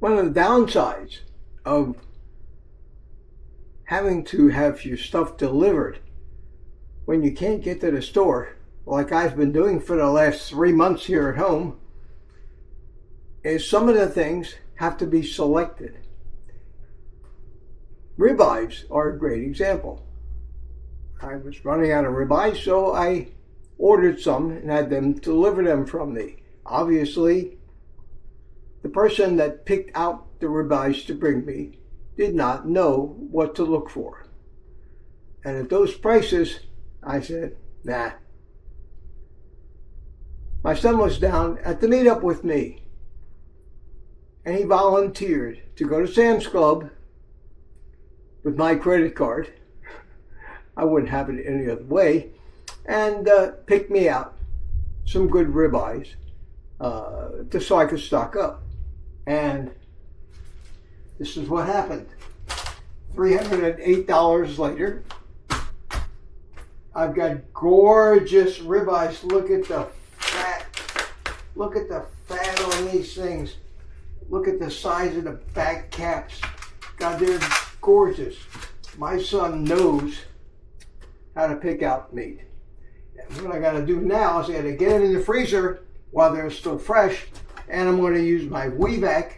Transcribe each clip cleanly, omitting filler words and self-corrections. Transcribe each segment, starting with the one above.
One of the downsides of having to have your stuff delivered when you can't get to the store, like I've been doing for the last 3 months here at home, is some of the things have to be selected. Ribeyes are a great example. I was running out of ribeyes, so I ordered some and had them deliver them from me. Obviously, the person that picked out the ribeyes to bring me did not know what to look for. And at those prices, I said, nah. My son was down at the meetup with me, and he volunteered to go to Sam's Club with my credit card. I wouldn't have it any other way, and pick me out some good ribeyes just so I could stock up. And this is what happened. $308 later, I've got gorgeous ribeyes. Look at the fat. Look at the fat on these things. Look at the size of the back caps. God, they're gorgeous. My son knows how to pick out meat. And what I got to do now is I got to get them in the freezer while they're still fresh, and I'm going to use my vide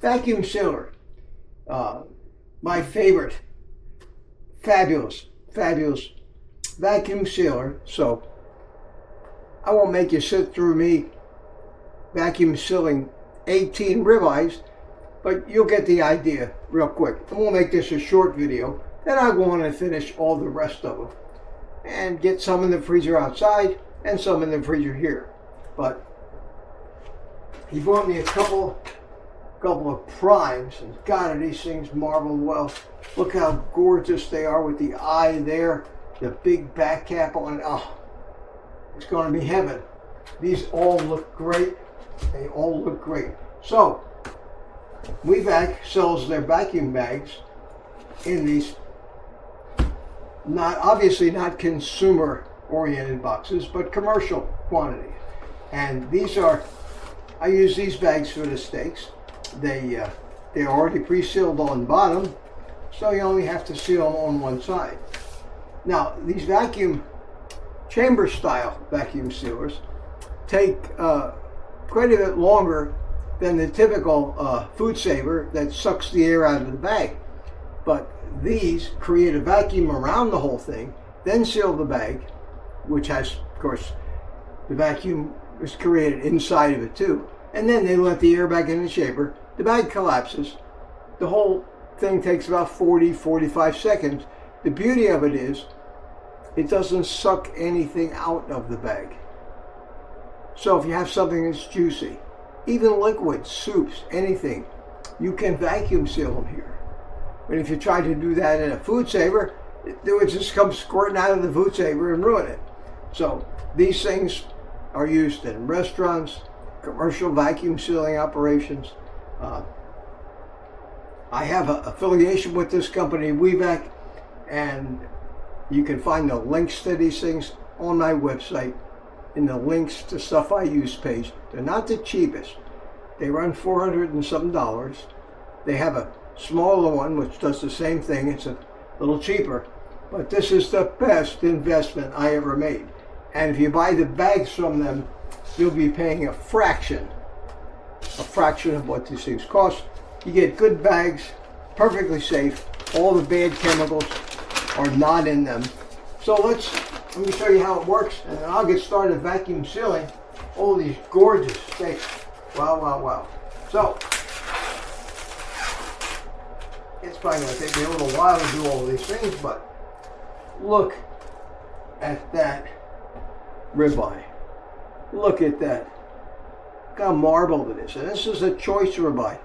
vacuum sealer. My favorite, fabulous vacuum sealer. So I won't make you sit through me vacuum sealing 18 ribeyes, but you'll get the idea real quick. And we'll make this a short video. Then I go on and finish all the rest of them and get some in the freezer outside and some in the freezer here. But he bought me a couple of primes, and God, are these things marbled well. Look how gorgeous they are with the eye there, the big back cap on it. Oh, it's going to be heaven. These all look great. They all look great. So, vide sells their vacuum bags in these obviously not consumer oriented boxes, but commercial quantities. And these are, I use these bags for the steaks. They're already pre-sealed on the bottom, so you only have to seal them on one side. Now, these vacuum chamber style vacuum sealers take quite a bit longer than the typical food saver that sucks the air out of the bag. But these create a vacuum around the whole thing, then seal the bag, which has, of course, the vacuum is created inside of it too. And then they let the air back in the chamber. The bag collapses. The whole thing takes about 40-45 seconds. The beauty of it is it doesn't suck anything out of the bag. So if you have something that's juicy, even liquids, soups, anything, you can vacuum seal them here. But if you try to do that in a food saver, it would just come squirting out of the food saver and ruin it. So these things are used in restaurants, commercial vacuum sealing operations. I have an affiliation with this company, vide, and you can find the links to these things on my website in the links to stuff I use page. They're not the cheapest. They run $400 and some. They have a smaller one which does the same thing. It's a little cheaper, but this is the best investment I ever made. And if you buy the bags from them, you'll be paying a fraction of what these things cost. You get good bags, perfectly safe. All the bad chemicals are not in them. So let me show you how it works, and then I'll get started vacuum sealing all these gorgeous steaks. Wow. So, it's probably going to take me a little while to do all these things, but look at that ribeye. Look at that. Look how marbled it is. And this is a choice ribeye.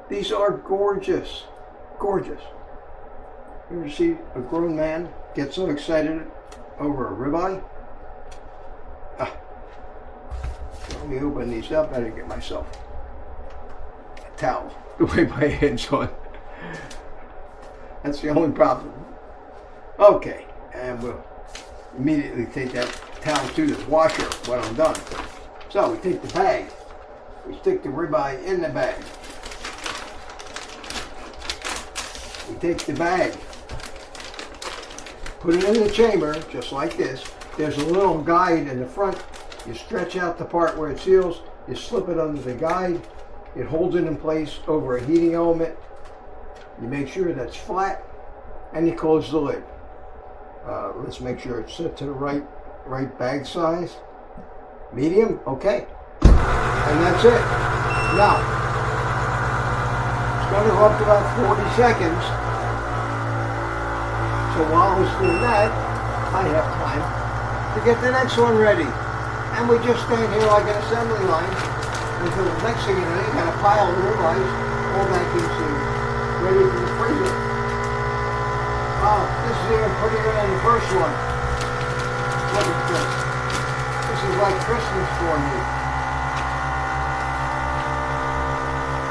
These are gorgeous. Gorgeous. You ever see a grown man get so excited over a ribeye? Let me open these up. I gotta get myself a towel to wipe my hands on. That's the only problem. Okay, and we'll immediately take that towel to the washer when I'm done. So we take the bag, we stick the ribeye in the bag. You take the bag, put it in the chamber, just like this. There's a little guide in the front. You stretch out the part where it seals, you slip it under the guide, it holds it in place over a heating element. You make sure that's flat, and you close the lid. Let's make sure it's set to the right bag size. Medium, okay. And that's it. Now, it's going to go up to about 40 seconds. So while I was doing that, I have time to get the next one ready. And we just stand here like an assembly line until the next thing you know, you got a pile of ribeyes, all vacuum sealed, ready for the freezer. Wow, this is even prettier than the first one. Look at this. This is like Christmas for me.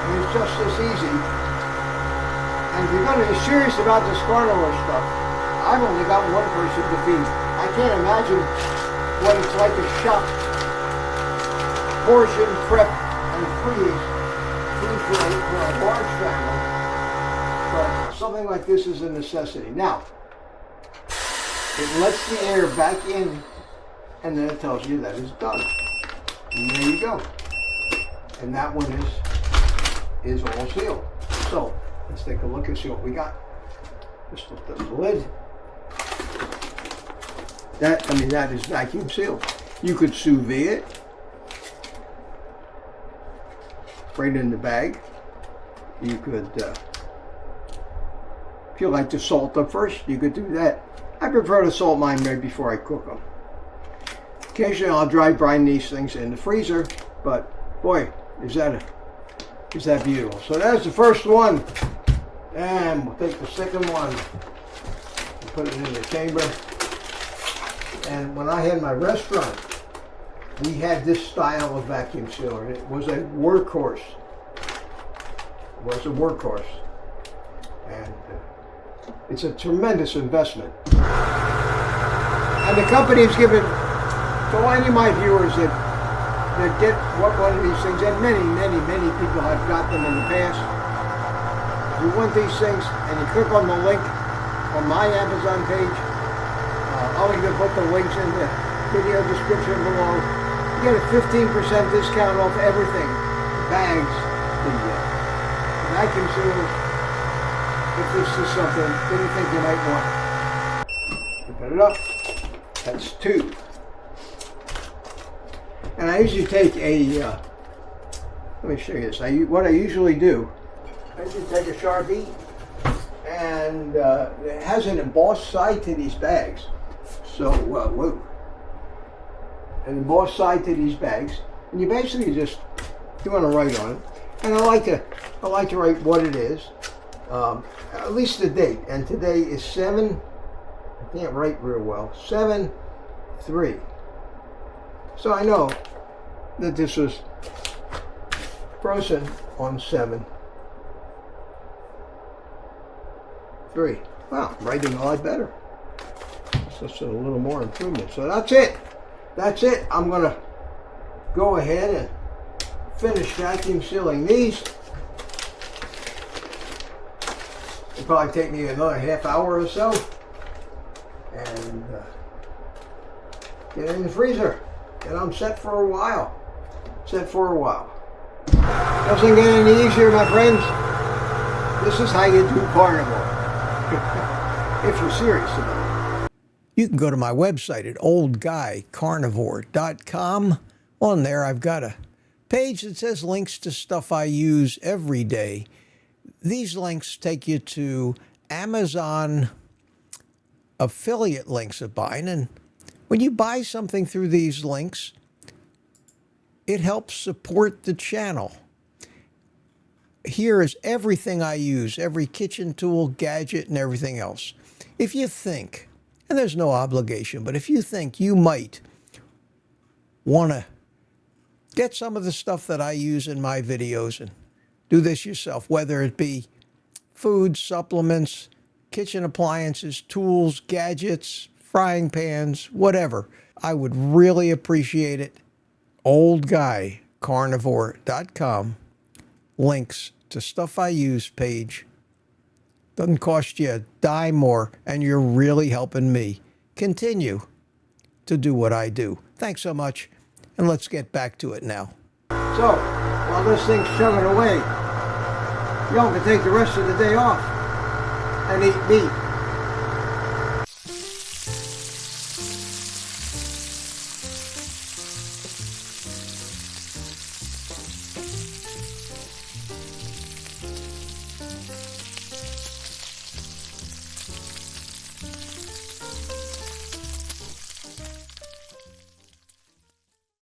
And it's just this easy. And if you're going to be serious about this carnivore stuff, I've only got one person to feed. I can't imagine what it's like to shop, portion, prep, and freeze food for a large family. But something like this is a necessity. Now, it lets the air back in, and then it tells you that it's done. And there you go. And that one is all sealed. So let's take a look and see what we got. Just lift up the lid. That is vacuum sealed. You could sous vide it right in the bag. You could, if you like to salt them first, you could do that. I prefer to salt mine right before I cook them. Occasionally I'll dry brine these things in the freezer, but boy, is that beautiful. So that's the first one. And we'll take the second one and put it in the chamber. And when I had my restaurant, we had this style of vacuum sealer. It was a workhorse. It was a workhorse. And it's a tremendous investment. And the company's given to any of my viewers that get one of these things, and many people have got them in the past. If you want these things and you click on the link on my Amazon page, I'll even put the links in the video description below. You get a 15% discount off everything. Bags, the vacuum sealers. If this is something that you think you might want. Put it up. That's 2. And I usually take a, let me show you this. What I usually do, I usually take a Sharpie, and it has an embossed side to these bags. So, whoa. An embossed side to these bags, and you basically just, you want to write on it. And I like to write what it is, at least the date. And today is 7, I can't write real well, 7/3. So I know that this was frozen on 7/3. Wow, writing a lot better. It's just a little more improvement. So that's it. That's it. I'm going to go ahead and finish vacuum sealing these. It'll probably take me another half hour or so. And get it in the freezer. And I'm set for a while. Doesn't get any easier, my friends. This is how you do carnivore. If you're serious about it. You can go to my website at OldGuyCarnivore.com. On there, I've got a page that says links to stuff I use every day. These links take you to Amazon affiliate links of mine, and when you buy something through these links, it helps support the channel. Here is everything I use, every kitchen tool, gadget, and everything else. If you think, and there's no obligation, but if you think you might want to get some of the stuff that I use in my videos and do this yourself, whether it be food, supplements, kitchen appliances, tools, gadgets, frying pans, whatever, I would really appreciate it. OldGuyCarnivore.com, links to stuff I use page Doesn't cost you a dime more, and you're really helping me continue to do what I do. Thanks so much, and let's get back to it now. So, while this thing's chugging away, y'all can take the rest of the day off and eat meat.